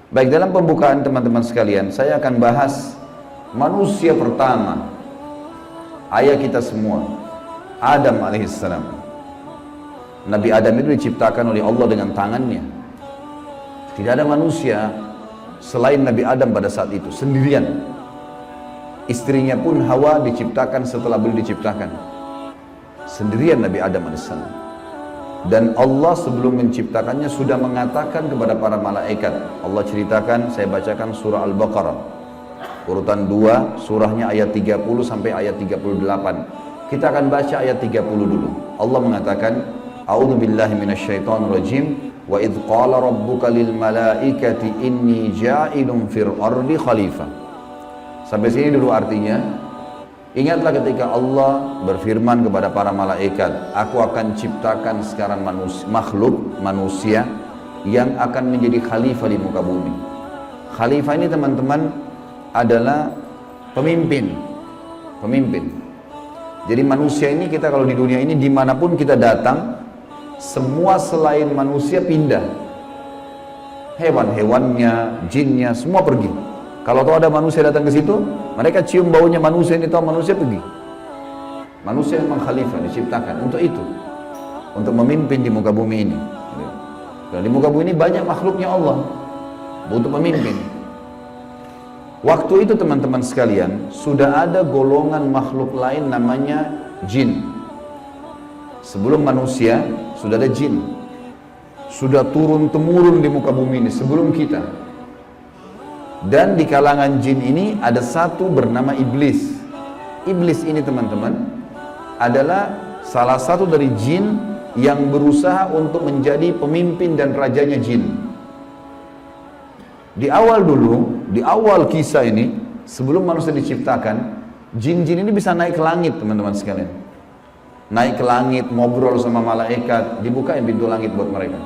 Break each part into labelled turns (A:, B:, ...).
A: Baik, dalam pembukaan teman-teman sekalian, saya akan bahas manusia pertama, ayah kita semua, Adam alaihissalam. Nabi Adam itu diciptakan oleh Allah dengan tangannya. Tidak ada manusia selain Nabi Adam pada saat itu, sendirian. Istrinya pun Hawa diciptakan setelah beliau diciptakan. Sendirian Nabi Adam alaihissalam. Dan Allah sebelum menciptakannya sudah mengatakan kepada para malaikat. Allah ceritakan, saya bacakan surah Al-Baqarah urutan 2, surahnya ayat 30 sampai ayat 38. Kita akan baca ayat 30 dulu. Allah mengatakan, A'udzubillahi minasyaitonirrajim, wa idh qala rabbuka lil malaikati inni ja'ilun fil ardi khalifah. Sampai sini dulu artinya. Ingatlah ketika Allah berfirman kepada para malaikat, aku akan ciptakan sekarang makhluk manusia yang akan menjadi khalifah di muka bumi. Khalifah ini teman-teman adalah pemimpin. Jadi manusia ini, kita kalau di dunia ini dimanapun kita datang, semua selain manusia pindah. Hewan-hewannya, jinnya, semua pergi. Kalau tahu ada manusia datang ke situ, mereka cium baunya manusia ini, tahu manusia pergi. Manusia memang khalifah diciptakan untuk itu, untuk memimpin di muka bumi ini. Dan di muka bumi ini banyak makhluknya Allah, butuh pemimpin. Waktu itu teman-teman sekalian, sudah ada golongan makhluk lain namanya jin. Sebelum manusia sudah ada jin, sudah turun-temurun di muka bumi ini sebelum kita. Dan di kalangan jin ini ada satu bernama iblis. Iblis ini teman-teman adalah salah satu dari jin yang berusaha untuk menjadi pemimpin dan rajanya jin. Di awal dulu, di awal kisah ini, sebelum manusia diciptakan, jin-jin ini bisa naik ke langit teman-teman sekalian. Naik ke langit, ngobrol sama malaikat, dibukain pintu langit buat mereka.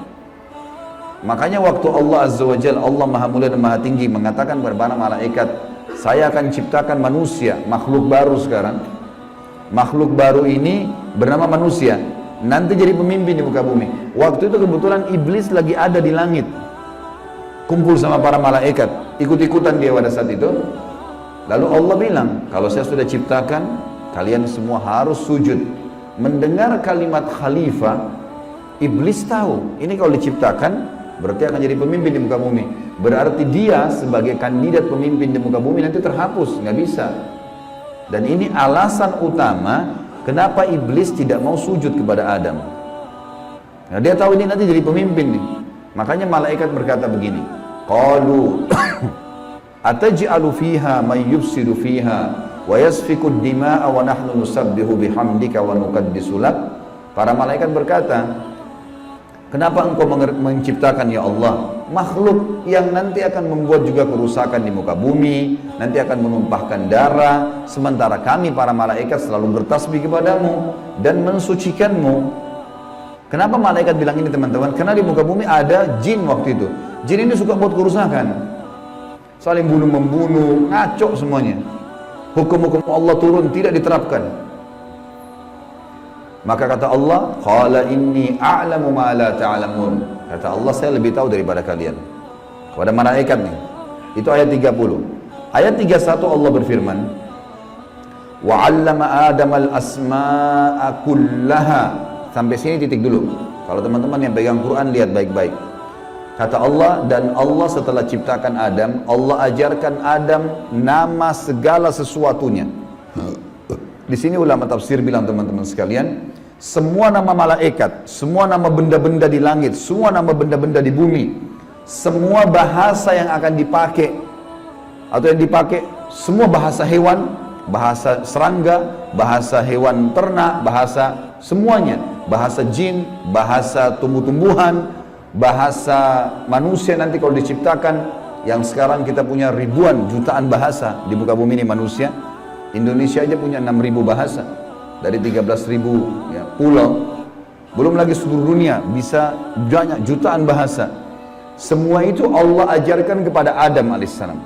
A: Makanya waktu Allah Azza wa Jalla, Allah Maha Mulia dan Maha Tinggi, mengatakan kepada para malaikat, saya akan ciptakan manusia, makhluk baru sekarang. Makhluk baru ini bernama manusia, nanti jadi pemimpin di muka bumi. Waktu itu kebetulan iblis lagi ada di langit, kumpul sama para malaikat, ikut-ikutan dia pada saat itu. Lalu Allah bilang, kalau saya sudah ciptakan, kalian semua harus sujud. Mendengar kalimat khalifah, iblis tahu, ini kalau diciptakan berarti akan jadi pemimpin di muka bumi. Berarti dia sebagai kandidat pemimpin di muka bumi nanti terhapus, nggak bisa. Dan ini alasan utama kenapa iblis tidak mau sujud kepada Adam. Nah, dia tahu ini nanti jadi pemimpin nih. Makanya malaikat berkata begini, qalu ataj'alu fiha may yufsidu fiha wa yasfiku ad-dima'a wa nahnu nusabbihu bihamdika wa nuqaddisu lak. Para malaikat berkata, kenapa engkau menciptakan ya Allah makhluk yang nanti akan membuat juga kerusakan di muka bumi, nanti akan menumpahkan darah, sementara kami para malaikat selalu bertasbih kepadamu dan mensucikanmu. Kenapa malaikat bilang ini teman-teman? Karena di muka bumi ada jin waktu itu. Jin ini suka buat kerusakan, saling bunuh-membunuh, ngaco semuanya. Hukum-hukum Allah turun tidak diterapkan. Maka kata Allah, qala inni a'lamu ma la ta'lamun. Kata Allah, saya lebih tahu daripada kalian. Kepada malaikat nih. Itu ayat 30. Ayat 31 Allah berfirman, wa 'allama Adam al-asma'a kullaha. Sampai sini titik dulu. Kalau teman-teman yang pegang Quran lihat baik-baik. Kata Allah, dan Allah setelah ciptakan Adam, Allah ajarkan Adam nama segala sesuatunya. Di sini ulama tafsir bilang teman-teman sekalian, semua nama malaikat, semua nama benda-benda di langit, semua nama benda-benda di bumi, semua bahasa yang akan dipakai atau yang dipakai, semua bahasa hewan, bahasa serangga, bahasa hewan ternak, bahasa semuanya, bahasa jin, bahasa tumbuh-tumbuhan, bahasa manusia nanti kalau diciptakan, yang sekarang kita punya ribuan jutaan bahasa di muka bumi ini manusia. Indonesia aja punya 6.000 bahasa dari 13.000 ya, pulau, belum lagi seluruh dunia bisa banyak jutaan bahasa. Semua itu Allah ajarkan kepada Adam alaihissalam.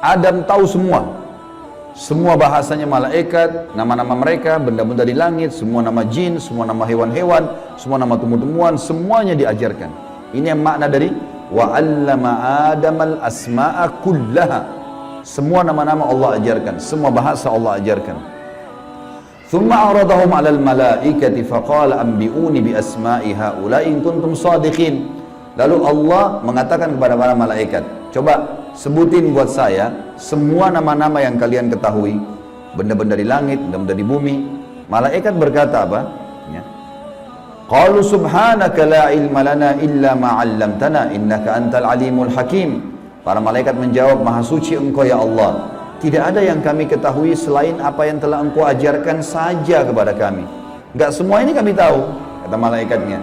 A: Adam tahu semua bahasanya malaikat, nama-nama mereka, benda-benda di langit, semua nama jin, semua nama hewan-hewan, semua nama tumbuh-tumbuhan, semuanya diajarkan. Ini yang makna dari wa 'allama Adamal asma'a kullaha. Semua nama-nama Allah ajarkan, semua bahasa Allah ajarkan. Thumma aradahum 'alal malaikati faqala anbi'uni bi asma'i haula'i in kuntum shadiqin. Lalu Allah mengatakan kepada para malaikat, coba sebutin buat saya semua nama-nama yang kalian ketahui, benda-benda di langit, benda-benda di bumi. Malaikat berkata apa? Ya. Qalu subhanaka la ilma lana illa ma 'allamtana innaka antal alimul hakim. Para malaikat menjawab, maha suci engkau ya Allah, tidak ada yang kami ketahui selain apa yang telah engkau ajarkan saja kepada kami. Enggak semua ini kami tahu, kata malaikatnya.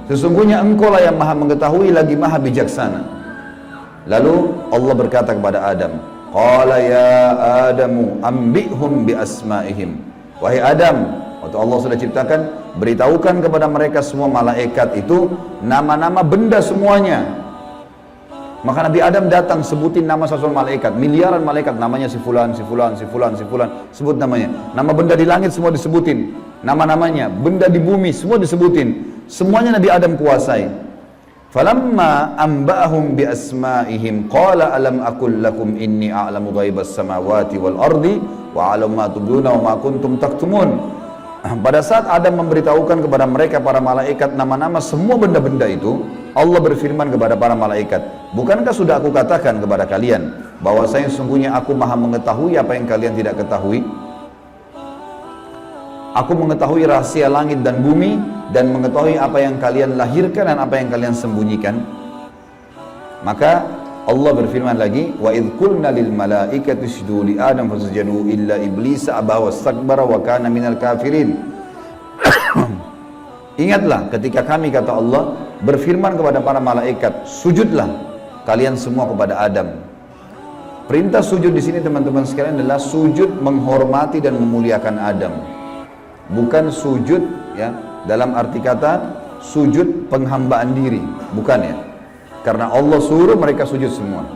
A: Sesungguhnya engkau lah yang maha mengetahui lagi maha bijaksana. Lalu Allah berkata kepada Adam, qala ya Adamu ambihum bi asma'ihim. Wahai Adam, waktu Allah sudah ciptakan, beritahukan kepada mereka semua malaikat itu nama-nama benda semuanya. Maka Nabi Adam datang sebutin nama satu malaikat, miliaran malaikat, namanya si fulan, si fulan, si fulan, si fulan, sebut namanya. Nama benda di langit semua disebutin, nama-namanya, benda di bumi semua disebutin. Semuanya Nabi Adam kuasai. Falamma amba'ahum bi asma'ihim qala alam aqul lakum inni a'lamu ghaibas samawati wal ardi wa a'lamu ma tubduna wa ma kuntum taktumun. Pada saat Adam memberitahukan kepada mereka para malaikat nama-nama semua benda-benda itu, Allah berfirman kepada para malaikat, bukankah sudah aku katakan kepada kalian bahwasanya sesungguhnya aku maha mengetahui apa yang kalian tidak ketahui? Aku mengetahui rahasia langit dan bumi dan mengetahui apa yang kalian lahirkan dan apa yang kalian sembunyikan. Maka Allah berfirman lagi, wa idh qulna lil malaikati isjudu li Adam fasajadu illa iblis aba wastakbara wa kana minal kafirin. Ingatlah ketika kami, kata Allah, berfirman kepada para malaikat, sujudlah kalian semua kepada Adam. Perintah sujud di sini teman-teman sekalian adalah sujud menghormati dan memuliakan Adam. Bukan sujud ya dalam arti kata sujud penghambaan diri, bukan ya. Karena Allah suruh mereka sujud semua.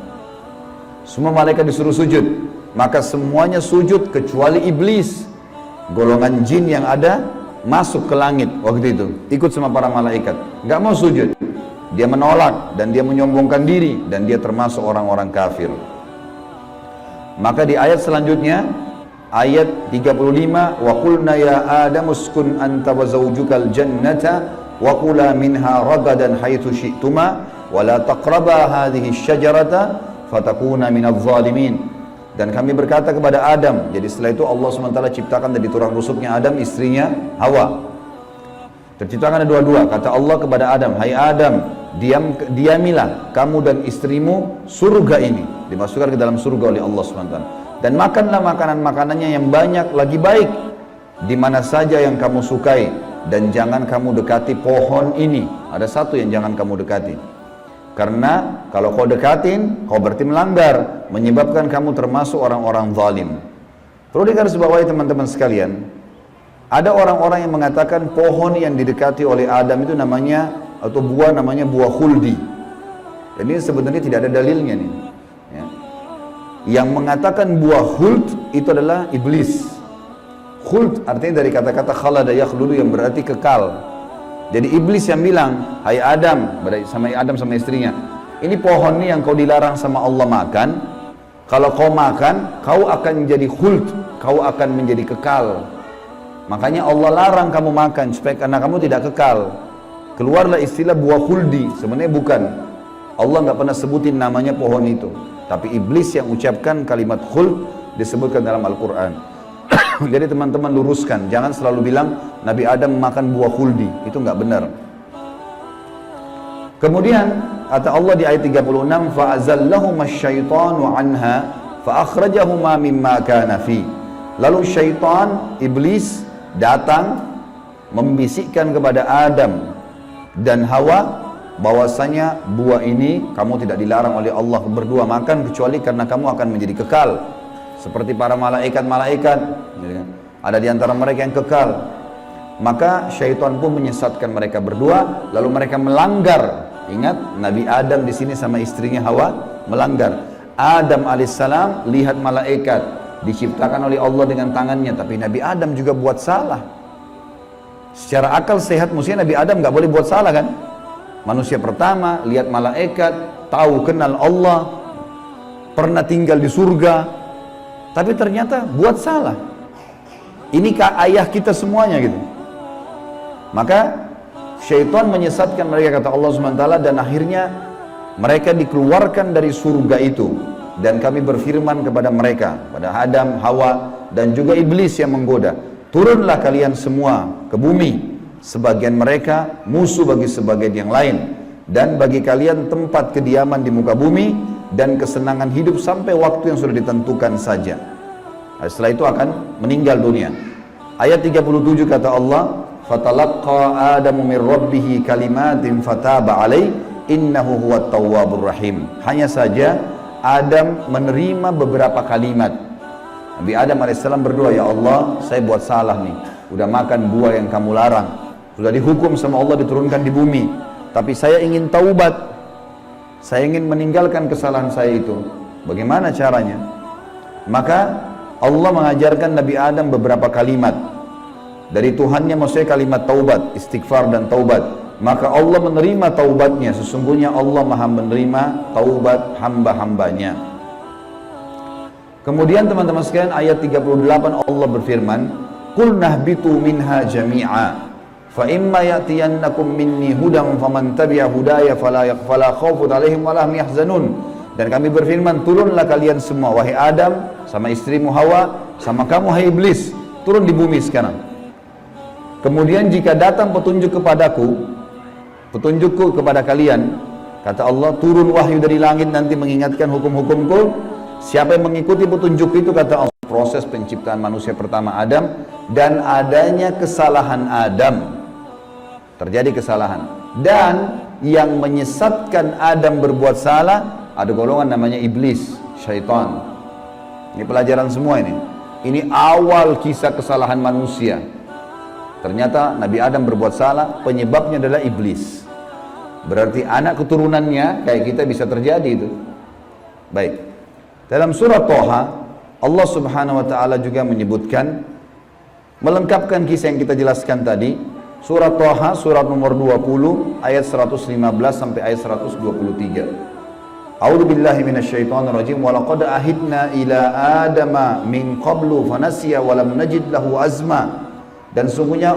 A: Semua malaikat disuruh sujud, maka semuanya sujud kecuali iblis. Golongan jin yang ada masuk ke langit waktu itu, ikut sama para malaikat, nggak mau sujud. Dia menolak dan dia menyombongkan diri dan dia termasuk orang-orang kafir. Maka di ayat selanjutnya, ayat 35, wa qulna ya Adam uskun anta wa zawjukal jannata wa kula minha ragadan haitsu syi'tuma wa la taqraba hadhihi syajarata fatakuna minadh zalimin. Dan kami berkata kepada Adam, jadi setelah itu Allah SWT ciptakan dari tulang rusuknya Adam istrinya Hawa. Terciptakan ada dua-dua. Kata Allah kepada Adam, hai Adam, diamilah kamu dan istrimu surga ini, dimasukkan ke dalam surga oleh Allah SWT. Dan makanlah makanan-makanannya yang banyak lagi baik di mana saja yang kamu sukai, dan jangan kamu dekati pohon ini. Ada satu yang jangan kamu dekati, karena kalau kau dekatin kau berarti melanggar, menyebabkan kamu termasuk orang-orang zalim. Perlu digarisbawahi teman-teman sekalian, ada orang-orang yang mengatakan pohon yang didekati oleh Adam itu namanya, atau buah namanya buah khuldi. Dan ini sebenarnya tidak ada dalilnya nih ya. Yang mengatakan buah khuld itu adalah iblis. Khuld artinya dari kata-kata khalada yakhludu yang berarti kekal. Jadi iblis yang bilang, hai Adam, sama Adam sama istrinya, ini pohon ini yang kau dilarang sama Allah makan, kalau kau makan kau akan menjadi khuld, kau akan menjadi kekal. Makanya Allah larang kamu makan supaya karena kamu tidak kekal. Keluarlah istilah buah khuldi, sebenarnya bukan. Allah nggak pernah sebutin namanya pohon itu. Tapi iblis yang ucapkan kalimat khuld disebutkan dalam Al-Quran. Jadi teman-teman luruskan, jangan selalu bilang Nabi Adam makan buah khuldi, itu nggak benar. Kemudian kata Allah di ayat 36, fa'azallahuma syaitanu anha fa'akhrajahuma mimma kana fi. Lalu syaitan, iblis datang membisikkan kepada Adam dan Hawa bahwasanya buah ini kamu tidak dilarang oleh Allah berdua makan kecuali karena kamu akan menjadi kekal seperti para malaikat-malaikat, ada di antara mereka yang kekal. Maka syaitan pun menyesatkan mereka berdua, lalu mereka melanggar. Ingat, Nabi Adam di sini sama istrinya Hawa melanggar. Adam alaihissalam lihat malaikat diciptakan oleh Allah dengan tangannya, tapi Nabi Adam juga buat salah. Secara akal sehat mestinya Nabi Adam nggak boleh buat salah kan? Manusia pertama, lihat malaikat, tahu kenal Allah, pernah tinggal di surga, tapi ternyata buat salah. Ini ayah kita semuanya gitu. Maka syaitan menyesatkan mereka, kata Allah SWT, dan akhirnya mereka dikeluarkan dari surga itu. Dan kami berfirman kepada mereka, pada Adam, Hawa, dan juga iblis yang menggoda, turunlah kalian semua ke bumi. Sebagian mereka musuh bagi sebagian yang lain, dan bagi kalian tempat kediaman di muka bumi dan kesenangan hidup sampai waktu yang sudah ditentukan saja. Setelah itu akan meninggal dunia. Ayat 37 kata Allah, fatalaqqa adamu min rabbih kalimatin fataba alaih innahu huwat tawwabur rahim. Hanya saja Adam menerima beberapa kalimat. Nabi Adam alaihissalam berdoa, ya Allah, saya buat salah nih, udah makan buah yang kamu larang, sudah dihukum sama Allah diturunkan di bumi, tapi saya ingin taubat, saya ingin meninggalkan kesalahan saya itu. Bagaimana caranya? Maka Allah mengajarkan Nabi Adam beberapa kalimat dari Tuhannya, maksudnya kalimat taubat, istighfar dan taubat. Maka Allah menerima taubatnya. Sesungguhnya Allah maha menerima taubat hamba-hambanya. Kemudian teman-teman sekalian, ayat 38 Allah berfirman, qul nahbitu minha jami'a fa imma ya'tiyannakum minni hudan faman tabi'a hudaya fala khaufun 'alaihim wa lahum yahzanun. Dan kami berfirman, turunlah kalian semua, wahai Adam, sama istrimu Hawa, sama kamu hai iblis, turun di bumi sekarang. Kemudian jika datang petunjuk kepadaku, petunjukku kepada kalian, kata Allah, turun wahyu dari langit nanti mengingatkan hukum-hukumku. Siapa yang mengikuti petunjuk itu, kata Allah, proses penciptaan manusia pertama Adam dan adanya kesalahan Adam, terjadi kesalahan, dan yang menyesatkan Adam berbuat salah ada golongan namanya iblis, syaitan. Ini pelajaran semua ini. Ini awal kisah kesalahan manusia. Ternyata Nabi Adam berbuat salah, penyebabnya adalah iblis. Berarti anak keturunannya kayak kita bisa terjadi itu. Baik. Dalam surah Toha, Allah Subhanahu wa taala juga menyebutkan, melengkapkan kisah yang kita jelaskan tadi. Surah Toha, surat nomor 20, ayat 115 sampai ayat 123. A'udzu billahi minasyaitonir rajim. Wa laqad ahidna ila adama min qablu fanasiya wa lam najid lahu azma. Dan sungguhnya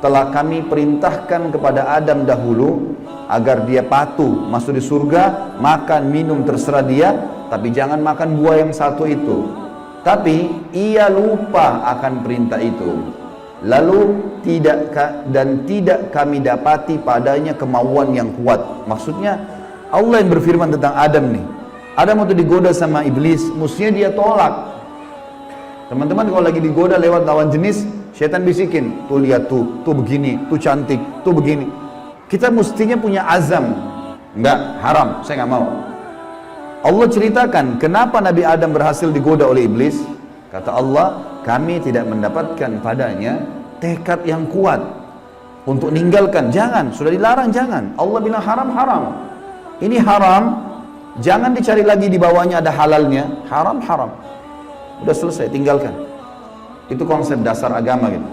A: telah kami perintahkan kepada Adam dahulu agar dia patuh masuk di surga, makan minum terserah dia, tapi jangan makan buah yang satu itu. Tapi ia lupa akan perintah itu. Lalu tidak kami dapati padanya kemauan yang kuat. Maksudnya Allah yang berfirman tentang Adam nih. Adam waktu digoda sama iblis, mestinya dia tolak. Teman-teman kalau lagi digoda lewat lawan jenis, syaitan bisikin, tuh lihat tuh begini, tuh cantik, tuh begini. Kita mestinya punya azam, enggak, haram, saya nggak mau. Allah ceritakan kenapa Nabi Adam berhasil digoda oleh iblis. Kata Allah, kami tidak mendapatkan padanya tekad yang kuat untuk meninggalkan. Jangan, sudah dilarang jangan. Allah bilang haram, haram. Ini haram, jangan dicari lagi di bawahnya ada halalnya. Haram, haram. Udah selesai, tinggalkan. Itu konsep dasar agama gitu.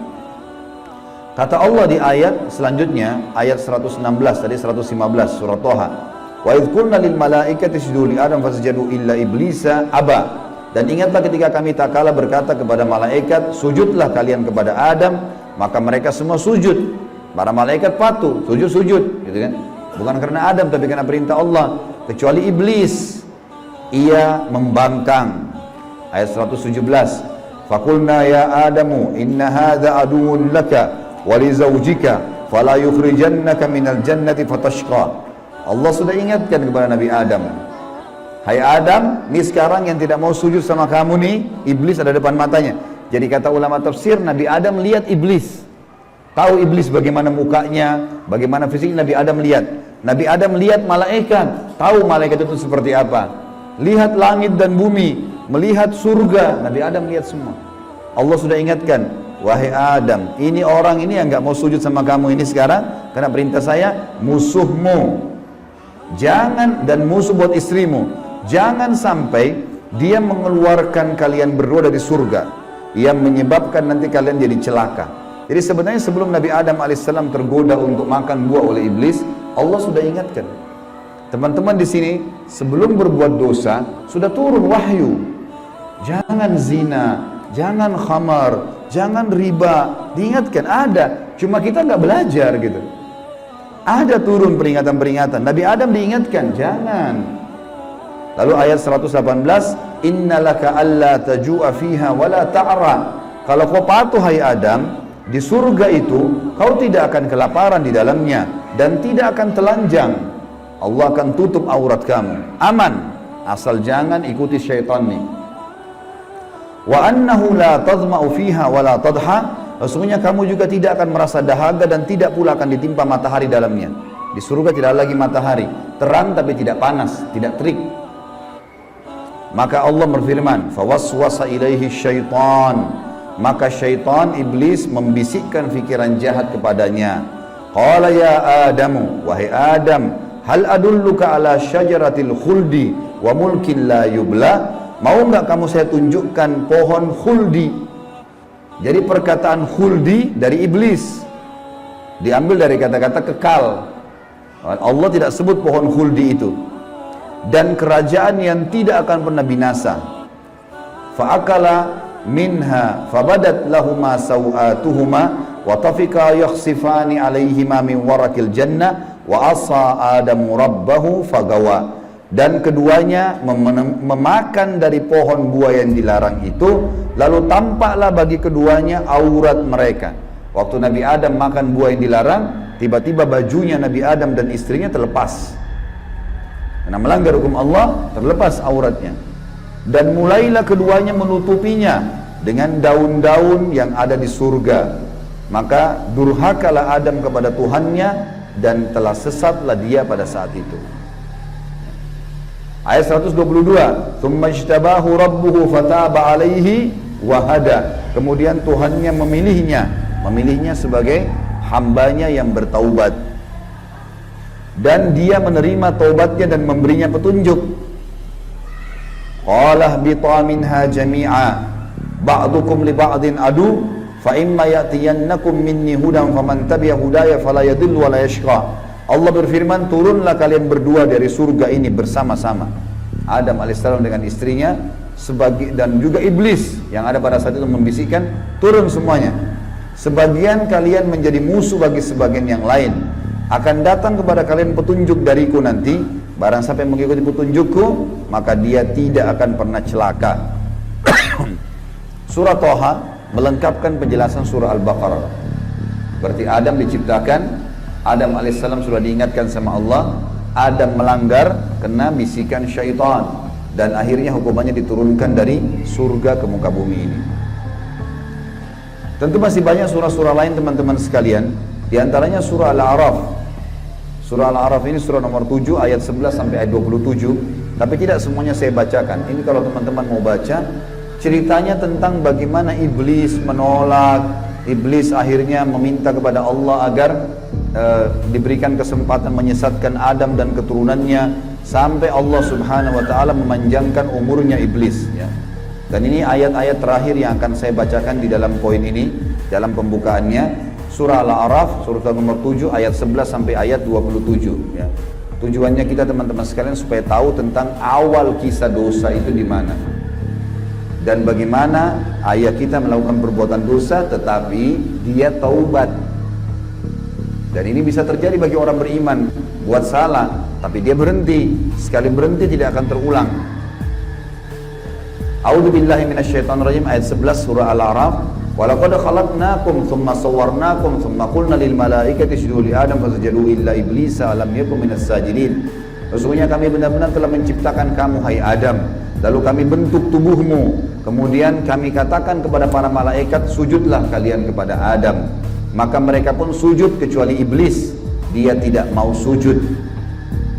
A: Kata Allah di ayat selanjutnya, ayat 116 tadi 115 surah Toha. Wa idh qulna lil malaikati isjudu li Adam fasajadu illa iblisa aba. Dan ingatlah ketika kami tak kala berkata kepada malaikat, sujudlah kalian kepada Adam, maka mereka semua sujud. Para malaikat patuh, sujud, gitu kan? Bukan karena Adam tapi karena perintah Allah, kecuali iblis. Ia membangkang. Ayat 117. Faqulna ya Adamu inna hadza aduwwun laka wa li zawjika fala yukhrijannaka minal jannati fatashqa. Allah sudah ingatkan kepada Nabi Adam. Hai Adam, ini sekarang yang tidak mau sujud sama kamu nih, iblis ada depan matanya. Jadi kata ulama tafsir, Nabi Adam lihat iblis. Tahu iblis bagaimana mukanya, bagaimana fisiknya, Nabi Adam lihat. Nabi Adam lihat malaikat, tahu malaikat itu seperti apa. Lihat langit dan bumi, melihat surga, Nabi Adam lihat semua. Allah sudah ingatkan, wahai Adam, ini orang ini yang nggak mau sujud sama kamu ini sekarang karena perintah saya, musuhmu. Jangan, dan musuh buat istrimu. Jangan sampai dia mengeluarkan kalian berdua dari surga, yang menyebabkan nanti kalian jadi celaka. Jadi sebenarnya sebelum Nabi Adam alaihissalam tergoda untuk makan buah oleh iblis, Allah sudah ingatkan. Teman-teman di sini sebelum berbuat dosa sudah turun wahyu. Jangan zina, jangan khamar, jangan riba. Diingatkan ada, cuma kita nggak belajar gitu. Ada turun peringatan-peringatan. Nabi Adam diingatkan, jangan. Lalu ayat 118, innalaka alla taju'a fiha wala ta'ra. Kalau kau patuh hai Adam, di surga itu kau tidak akan kelaparan di dalamnya dan tidak akan telanjang. Allah akan tutup aurat kamu. Aman, asal jangan ikuti syaitan nih. Wa annahu la tadma'u fiha wala tadha. Sesungguhnya kamu juga tidak akan merasa dahaga dan tidak pula akan ditimpa matahari dalamnya. Di surga tidak lagi matahari, terang tapi tidak panas, tidak terik. Maka Allah berfirman, fawaswasa ilaihi syaitan. Maka syaitan, iblis membisikkan fikiran jahat kepadanya. Qala ya Adamu, wahai Adam, hal adulluka ala syajaratil khuldi wa mulkin la yubla. Mau enggak kamu saya tunjukkan pohon khuldi? Jadi perkataan khuldi dari iblis, diambil dari kata-kata kekal. Allah tidak sebut pohon khuldi itu. Dan kerajaan yang tidak akan pernah binasa. Fa'akala minha fabadat lahuma sawatuhuma wa tafika yakhsifani alaihima min warakil jannah wa asa adamu rabbahu fagawa. Dan keduanya memakan dari pohon buah yang dilarang itu, lalu tampaklah bagi keduanya aurat mereka. Waktu Nabi Adam makan buah yang dilarang, tiba-tiba bajunya Nabi Adam dan istrinya terlepas. Karena melanggar hukum Allah, terlepas auratnya. Dan mulailah keduanya menutupinya dengan daun-daun yang ada di surga. Maka durhakalah Adam kepada Tuhannya dan telah sesatlah dia pada saat itu. Ayat 122, "Tsumma ijtabahu rabbuhu fataba 'alaihi wa hada." Kemudian Tuhannya memilihnya sebagai hambanya yang bertaubat. Dan dia menerima taubatnya dan memberinya petunjuk. Qala ihbita minha jami'a ba'dukum li ba'din adu fa imma ya'tiyannakum minni hudan faman tabi'a hudaya fala yadhillu wa la yashqa. Allah berfirman, turunlah kalian berdua dari surga ini bersama-sama. Adam alaihissalam dengan istrinya dan juga iblis yang ada pada saat itu membisikkan, turun semuanya. Sebagian kalian menjadi musuh bagi sebagian yang lain. Akan datang kepada kalian petunjuk dariku nanti. Barang siapa yang mengikuti petunjukku, maka dia tidak akan pernah celaka. Surah Thaha melengkapkan penjelasan surah Al-Baqarah. Berarti Adam diciptakan, Adam alaihissalam sudah diingatkan sama Allah, Adam melanggar kena bisikan syaitan dan akhirnya hukumannya diturunkan dari surga ke muka bumi ini. Tentu masih banyak surah-surah lain teman-teman sekalian, diantaranya surah Al-A'raf. Surah Al-A'raf ini surah nomor 7 ayat 11 sampai ayat 27, tapi tidak semuanya saya bacakan. Ini kalau teman-teman mau baca, ceritanya tentang bagaimana iblis menolak, iblis akhirnya meminta kepada Allah agar diberikan kesempatan menyesatkan Adam dan keturunannya sampai Allah subhanahu wa ta'ala memanjangkan umurnya iblis ya. Dan ini ayat-ayat terakhir yang akan saya bacakan di dalam poin ini, dalam pembukaannya, surah Al-A'raf surah nomor 7 ayat 11 sampai ayat 27 ya. Tujuannya kita teman-teman sekalian supaya tahu tentang awal kisah dosa itu di mana dan bagaimana ayah kita melakukan perbuatan dosa tetapi dia taubat. Dan ini bisa terjadi bagi orang beriman, buat salah, tapi dia berhenti. Sekali berhenti tidak akan terulang. A'udzubillahi minasyaitonirrajim ayat 11 surah Al-A'raf. Walaqad khalaqnakum tsumma sawwarnakum tsumma qulna lil malaikati isjudu li Adam fasajadu illa iblisa lam yakun minas sajidin. Sesungguhnya kami benar-benar telah menciptakan kamu hai Adam, lalu kami bentuk tubuhmu, kemudian kami katakan kepada para malaikat, sujudlah kalian kepada Adam. Maka mereka pun sujud kecuali iblis, dia tidak mau sujud.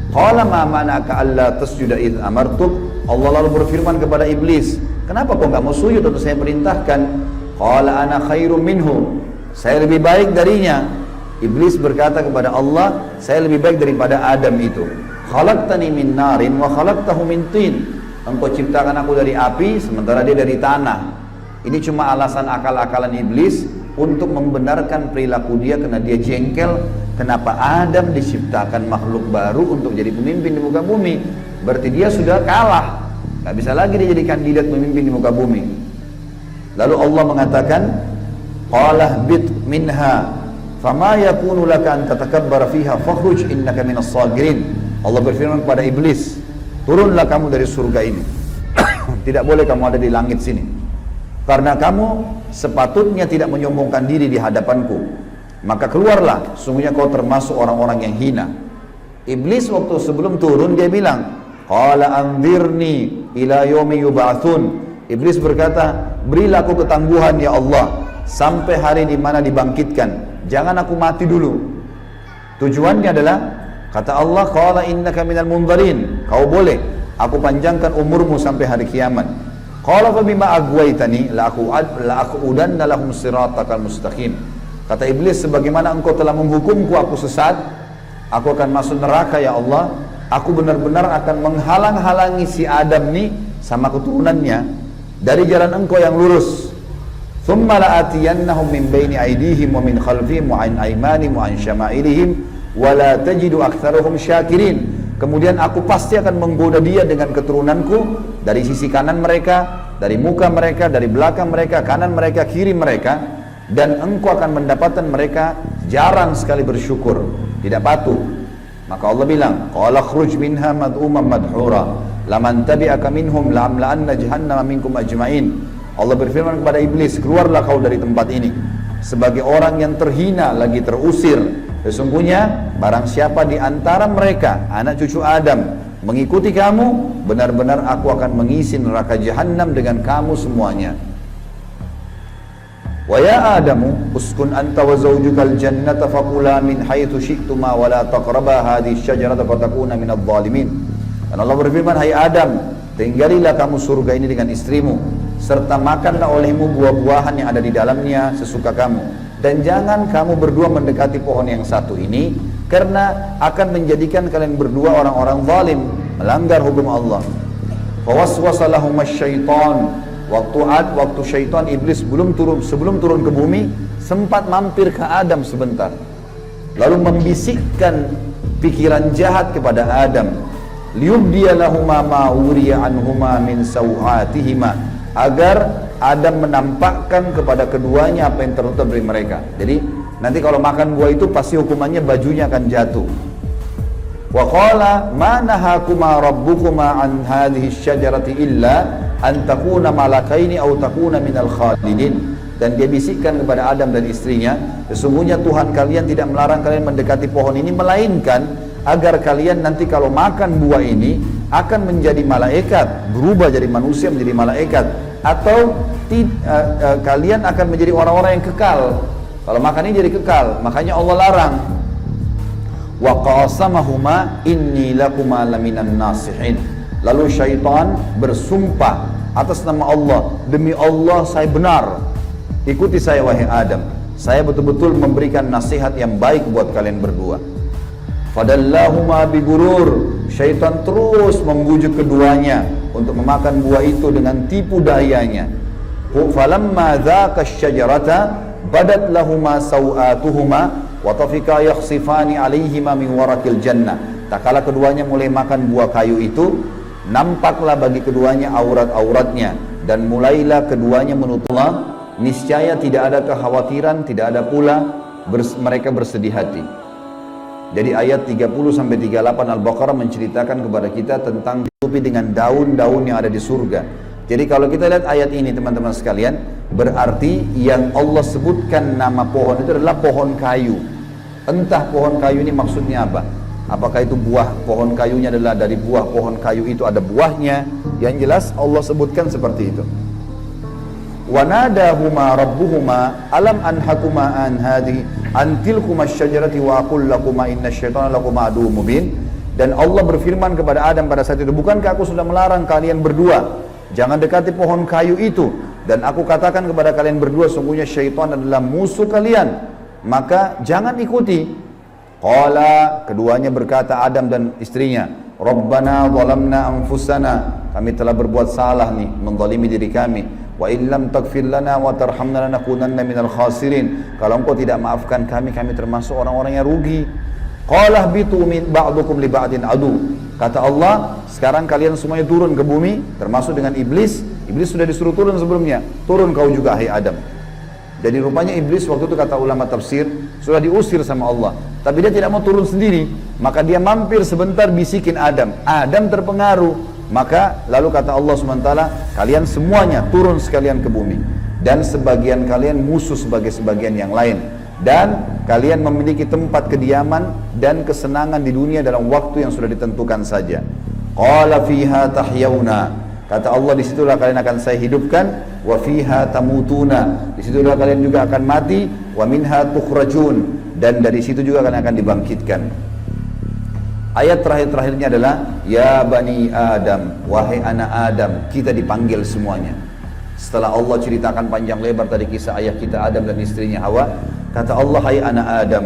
A: Qala ma mana'aka alla tasjuda id amartuk. Allah lalu berfirman kepada iblis, kenapa kau enggak mau sujud waktu saya perintahkan? Qala ana khairum minhu. Saya lebih baik darinya. Iblis berkata kepada Allah, saya lebih baik daripada Adam itu. Khalaqtani min narin wa khalaqtahu min tin. Engkau ciptakan aku dari api sementara dia dari tanah. Ini cuma alasan akal-akalan iblis untuk membenarkan perilaku dia karena dia jengkel kenapa Adam diciptakan makhluk baru untuk jadi pemimpin di muka bumi. Berarti dia sudah kalah, nggak bisa lagi dia jadi kandidat pemimpin di muka bumi. Lalu Allah mengatakan, qala bit minha fama yakunu laka an tatakabbara fiha fakhruj innaka minas sagirin. Allah berfirman kepada iblis, turunlah kamu dari surga ini. Tidak boleh kamu ada di langit sini, karena kamu sepatutnya tidak menyombongkan diri di hadapanku. Maka keluarlah, sungguhnya kau termasuk orang-orang yang hina. Iblis waktu sebelum turun dia bilang, qala anzirni ila yaumi yub'atsun. Iblis berkata, berilah aku ketangguhan ya Allah sampai hari di mana dibangkitkan. Jangan aku mati dulu. Tujuannya adalah, kata Allah, qala innaka minal munzarin. Kau boleh, aku panjangkan umurmu sampai hari kiamat. Qala fa bima aghwaytani la aqudanna lahum siratakal mustaqim. Kata iblis, sebagaimana engkau telah menghukumku aku sesat, aku akan masuk neraka ya Allah. Aku benar-benar akan menghalang-halangi si Adam nih sama keturunannya dari jalan engkau yang lurus. Thumma la'atiyannahum min baini aydihim wa min khalfihim wa an aymanihim wa an syama'ilihim wa la tajidu aktsaruhum syakirin. Kemudian aku pasti akan menggoda dia dengan keturunanku dari sisi kanan mereka, dari muka mereka, dari belakang mereka, kanan mereka, kiri mereka, dan engkau akan mendapatkan mereka jarang sekali bersyukur, tidak patuh. Maka Allah bilang, qala khruj minha mad'uman madhura laman tabi'aka minhum la'amla'anna jahannama minkum ajma'in. Allah berfirman kepada iblis, keluarlah kau dari tempat ini sebagai orang yang terhina lagi terusir. Sesungguhnya barang siapa di antara mereka anak cucu Adam mengikuti kamu, benar-benar aku akan mengisi neraka jahanam dengan kamu semuanya. Wa ya Adamu uskun anta wa zawjukal jannata faqula min haitsu syi'tuma wa la taqraba hadhihi syajarata fatakuna minadh dhalimin. Dan Allah berfirman, hai Adam, tinggalilah kamu surga ini dengan istrimu, serta makanlah olehmu buah-buahan yang ada di dalamnya sesuka kamu, dan jangan kamu berdua mendekati pohon yang satu ini, karena akan menjadikan kalian berdua orang-orang zalim, melanggar hukum Allah. Fawaswasa lahumas syaitan. Waktu syaitan iblis sebelum turun ke bumi sempat mampir ke Adam sebentar, lalu membisikkan pikiran jahat kepada Adam, liyubdiya lahuma ma wuriya anhuma min sawatihima, agar Adam menampakkan kepada keduanya apa yang tertutup dari mereka. Jadi nanti kalau makan buah itu pasti hukumannya bajunya akan jatuh. Wa qala ma nahakuma rabbukuma an hadhihi syajarati illa an takuna malakaini aw takuna minal khalidin. Dan dia bisikkan kepada Adam dan istrinya, sesungguhnya Tuhan kalian tidak melarang kalian mendekati pohon ini, melainkan agar kalian nanti kalau makan buah ini akan menjadi malaikat, berubah jadi manusia menjadi malaikat, atau kalian akan menjadi orang-orang yang kekal. Kalau makan ini jadi kekal, makanya Allah larang. Wa qasamahuma inni lakuma laminan nasihin. Lalu syaitan bersumpah atas nama Allah, demi Allah saya benar, ikuti saya wahai Adam, saya betul-betul memberikan nasihat yang baik buat kalian berdua. Fadallahuma bigurur. Syaitan terus membujuk keduanya untuk memakan buah itu dengan tipu dayanya. Falamma dzaka syajarata badat lahuma sawatuhuma wa tafika yakhsifani alaihima min warakil jannah. Tak kala keduanya mulai makan buah kayu itu, nampaklah bagi keduanya aurat-auratnya, dan mulailah keduanya menutup Allah. Niscaya tidak ada kekhawatiran, tidak ada pula mereka bersedih hati. Jadi ayat 30-38 Al-Baqarah menceritakan kepada kita tentang ditutupi dengan daun-daun yang ada di surga. Jadi kalau kita lihat ayat ini teman-teman sekalian, berarti yang Allah sebutkan nama pohon itu adalah pohon kayu. Entah pohon kayu ini maksudnya apa. Apakah itu buah pohon kayunya adalah dari buah pohon kayu itu ada buahnya? Yang jelas Allah sebutkan seperti itu. Wanadahuma rabbuhuma alam anhakuma an hadhi antilkuma syajarati wa aqul lakuma inna syaitana lakuma aduwwum mubin. Dan Allah berfirman kepada Adam pada saat itu, bukankah aku sudah melarang kalian berdua jangan dekati pohon kayu itu, dan aku katakan kepada kalian berdua sungguhnya syaitan adalah musuh kalian, maka jangan ikuti. Qala, keduanya berkata Adam dan istrinya, Rabbana zalamna anfusana, kami telah berbuat salah nih, menzalimi diri kami. Wa illam taghfir lana wa tarhamna lanakunanna minal khasirin. Kalau engkau tidak maafkan kami, kami termasuk orang-orang yang rugi. Qala bitu min ba'dukum li ba'din adu. Kata Allah, sekarang kalian semuanya turun ke bumi, termasuk dengan iblis. Iblis sudah disuruh turun sebelumnya. Turun kau juga, hai Adam. Jadi rupanya iblis waktu itu, kata ulama tafsir, sudah diusir sama Allah. Tapi dia tidak mau turun sendiri. Maka dia mampir sebentar, bisikin Adam. Adam terpengaruh. Maka lalu kata Allah SWT, kalian semuanya turun sekalian ke bumi. Dan sebagian kalian musuh sebagai sebagian yang lain. Dan kalian memiliki tempat kediaman dan kesenangan di dunia dalam waktu yang sudah ditentukan saja. Qala fiha tahyawna. Kata Allah, disitulah kalian akan saya hidupkan. Wa fiha tamutuna. Disitulah kalian juga akan mati. Wa minha tukhrajun. Dan dari situ juga kalian akan dibangkitkan. Ayat terakhir-terakhirnya adalah ya bani Adam, wahai anak Adam. Kita dipanggil semuanya. Setelah Allah ceritakan panjang lebar tadi kisah ayah kita Adam dan istrinya Hawa, kata Allah, hai anak Adam,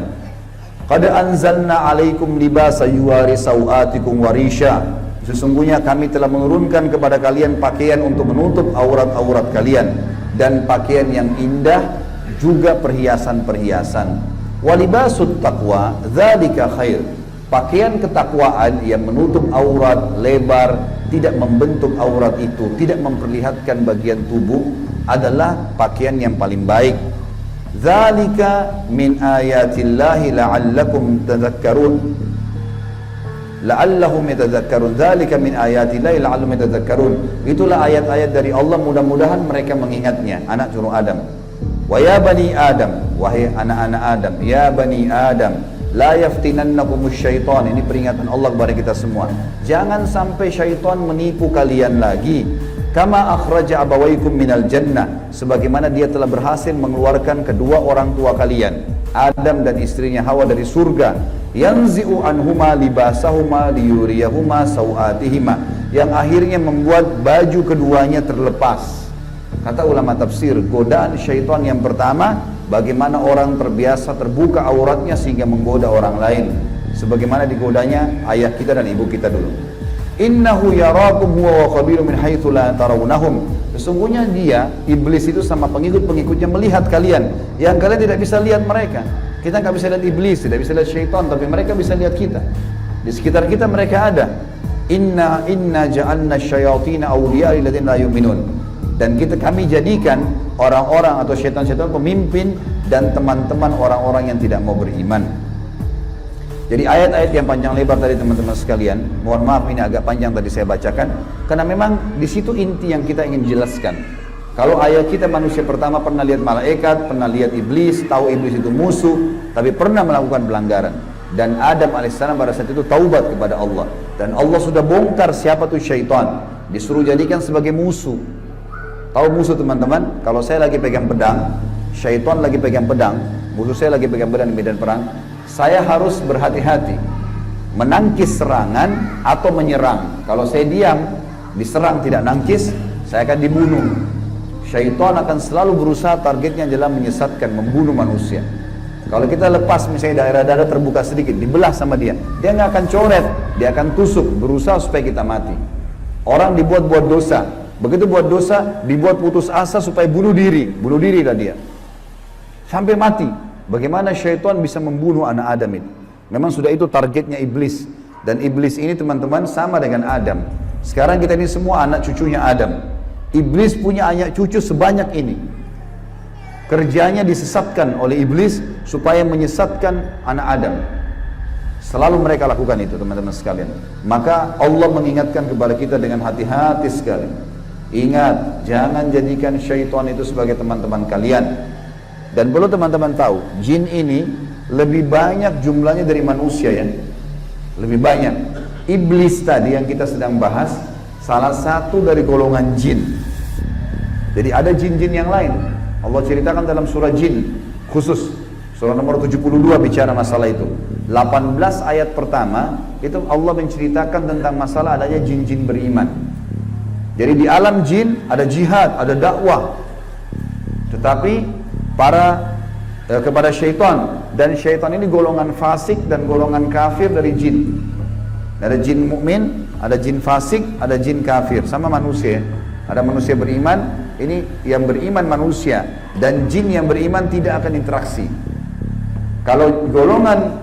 A: qad anzalna alaikum libasa yuwari sawatikum warisha. Sesungguhnya kami telah menurunkan kepada kalian pakaian untuk menutup aurat-aurat kalian, dan pakaian yang indah, juga perhiasan-perhiasan. Walibasut taqwa dzalika khair. Pakaian ketakwaan yang menutup aurat lebar, tidak membentuk aurat itu, tidak memperlihatkan bagian tubuh, adalah pakaian yang paling baik. Dzalika min ayatillahi la'allakum tadhakkarun. La'allahum yatadhakkarun. Dzalika min ayatillahi la'allahum yatadhakkarun. Itulah ayat-ayat dari Allah, mudah-mudahan mereka mengingatnya. Anak cucu Adam. Wa ya bani Adam, wahai anak-anak Adam, ya bani Adam, la yaftinannakumus syaitan. Ini peringatan Allah kepada kita semua. Jangan sampai syaitan menipu kalian lagi. Kama akhraja abawaikum minal jannah. Sebagaimana dia telah berhasil mengeluarkan kedua orang tua kalian, Adam dan istrinya Hawa, dari surga. Yanzi'u anhuma libasahuma liyuriyahuma sawatihima. Yang akhirnya membuat baju keduanya terlepas. Kata ulama tafsir, godaan syaitan yang pertama, bagaimana orang terbiasa terbuka auratnya sehingga menggoda orang lain, sebagaimana digodanya ayah kita dan ibu kita dulu. Innahu yarakum huwa wa qabilu min haitsu la tarawnahum. Sesungguhnya dia, iblis itu sama pengikut-pengikutnya melihat kalian yang kalian tidak bisa lihat mereka. Kita nggak bisa lihat iblis, tidak bisa lihat syaitan, tapi mereka bisa lihat kita. Di sekitar kita mereka ada. Inna ja'alna syayatina awliya lil ladzina la yu'minun. Dan kami jadikan orang-orang atau syaitan-syaitan pemimpin dan teman-teman orang-orang yang tidak mau beriman. Jadi ayat-ayat yang panjang lebar tadi teman-teman sekalian, mohon maaf ini agak panjang tadi saya bacakan, karena memang di situ inti yang kita ingin jelaskan. Kalau ayat kita manusia pertama pernah lihat malaikat, pernah lihat iblis, tahu iblis itu musuh, tapi pernah melakukan pelanggaran. Dan Adam alaihissalam pada saat itu taubat kepada Allah. Dan Allah sudah bongkar siapa tuh syaitan, disuruh jadikan sebagai musuh. Tahu musuh teman-teman? Kalau saya lagi pegang pedang, syaitan lagi pegang pedang, musuh saya lagi pegang pedang di medan perang, saya harus berhati-hati menangkis serangan atau menyerang. Kalau saya diam, diserang tidak nangkis, saya akan dibunuh. Syaitan akan selalu berusaha, targetnya adalah menyesatkan, membunuh manusia. Kalau kita lepas misalnya daerah dada terbuka sedikit, dibelah sama dia nggak akan coret, dia akan tusuk, berusaha supaya kita mati. Orang dibuat-buat dosa, begitu buat dosa, dibuat putus asa supaya bunuh dirilah dia sampai mati. Bagaimana syaitan bisa membunuh anak Adam ini? Memang sudah itu targetnya iblis. Dan iblis ini teman-teman sama dengan Adam. Sekarang kita ini semua anak cucunya Adam. Iblis punya anak cucu sebanyak ini. Kerjanya disesatkan oleh iblis supaya menyesatkan anak Adam. Selalu mereka lakukan itu teman-teman sekalian. Maka Allah mengingatkan kepada kita dengan hati-hati sekali. Ingat, jangan jadikan syaitan itu sebagai teman-teman kalian. Dan perlu teman-teman tahu, jin ini lebih banyak jumlahnya dari manusia ya. Lebih banyak. Iblis tadi yang kita sedang bahas, salah satu dari golongan jin. Jadi ada jin-jin yang lain. Allah ceritakan dalam surah jin khusus. Surah nomor 72 bicara masalah itu. 18 ayat pertama, itu Allah menceritakan tentang masalah adanya jin-jin beriman. Jadi di alam jin ada jihad, ada dakwah. Tetapi kepada syaitan, dan syaitan ini golongan fasik dan golongan kafir dari jin. Ada jin mukmin, ada jin fasik, ada jin kafir, sama manusia. Ada manusia beriman, ini yang beriman manusia, dan jin yang beriman tidak akan interaksi. Kalau golongan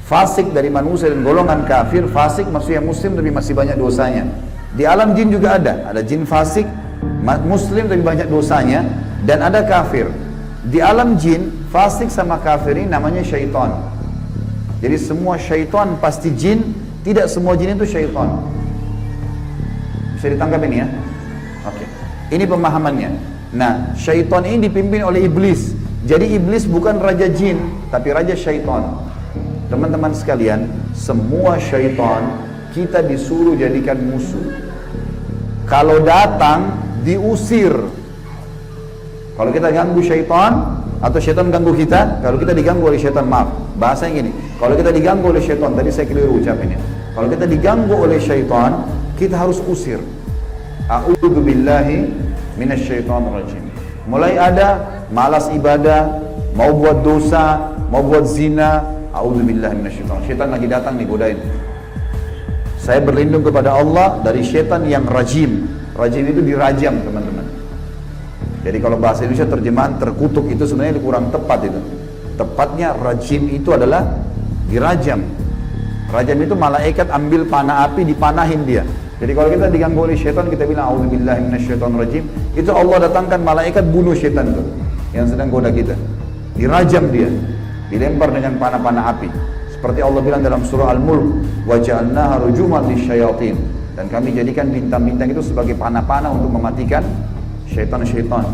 A: fasik dari manusia dan golongan kafir, fasik maksudnya muslim tapi masih banyak dosanya. Di alam jin juga ada jin fasik, muslim tapi banyak dosanya, dan ada kafir. Di alam jin, fasik sama kafir ini namanya syaitan. Jadi semua syaitan pasti jin. Tidak semua jin itu syaitan. Bisa ditangkap ini ya? Oke. Ini pemahamannya. Nah, syaitan ini dipimpin oleh iblis. Jadi iblis bukan raja jin, tapi raja syaitan. Teman-teman sekalian, semua syaitan kita disuruh jadikan musuh. Kalau datang, diusir. Kalau kita ganggu syaitan, atau syaitan ganggu kita, kalau kita diganggu oleh syaitan, maaf, bahasanya gini, kalau kita diganggu oleh syaitan, tadi saya keliru ucapinnya. Kalau kita diganggu oleh syaitan, kita harus usir. A'udzu billahi minasyaitonir rajim. Mulai ada malas ibadah, mau buat dosa, mau buat zina, a'udzu billahi minasyaitonir. Syaitan lagi datang nih godain. Saya berlindung kepada Allah dari syaitan yang rajim. Rajim itu dirajam, teman-teman. Jadi kalau bahasa Indonesia terjemahan terkutuk itu sebenarnya kurang tepat itu. Tepatnya rajim itu adalah dirajam. Rajam itu malaikat ambil panah api dipanahin dia. Jadi kalau kita diganggu oleh syaitan, kita bilang a'udzubillahi minasyaitonirrajim. Itu Allah datangkan malaikat bunuh syaitan itu yang sedang goda kita. Dirajam dia, dilempar dengan panah-panah api. Seperti Allah bilang dalam surah Al-Mulk, wa ja'alnaha rujuman lisyayatin. Dan kami jadikan bintang-bintang itu sebagai panah-panah untuk mematikan syaitan-syaitan.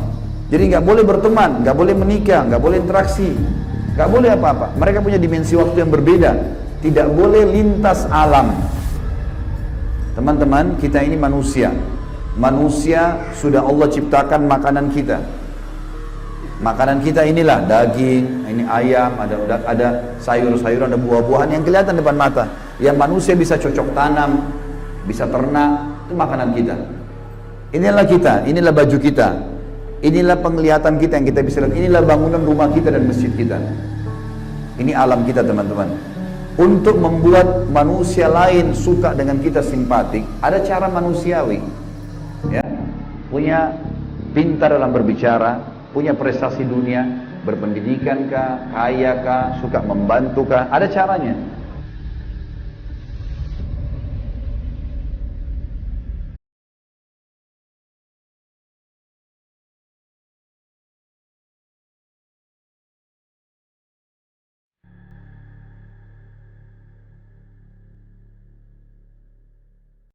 A: Jadi nggak boleh berteman, nggak boleh menikah, nggak boleh interaksi, nggak boleh apa-apa. Mereka punya dimensi waktu yang berbeda. Tidak boleh lintas alam. Teman-teman, kita ini manusia. Manusia sudah Allah ciptakan makanan kita. Makanan kita inilah daging, ini ayam, ada sayur-sayuran, ada buah-buahan yang kelihatan depan mata. Yang manusia bisa cocok tanam, bisa ternak, itu makanan kita. Inilah kita, inilah baju kita, inilah penglihatan kita yang kita bisa lihat, inilah bangunan rumah kita dan masjid kita. Ini alam kita, teman-teman. Untuk membuat manusia lain suka dengan kita, simpatik, ada cara manusiawi. Ya, punya pintar dalam berbicara, punya prestasi dunia, berpendidikan kah, kaya kah, suka membantu kah, ada caranya.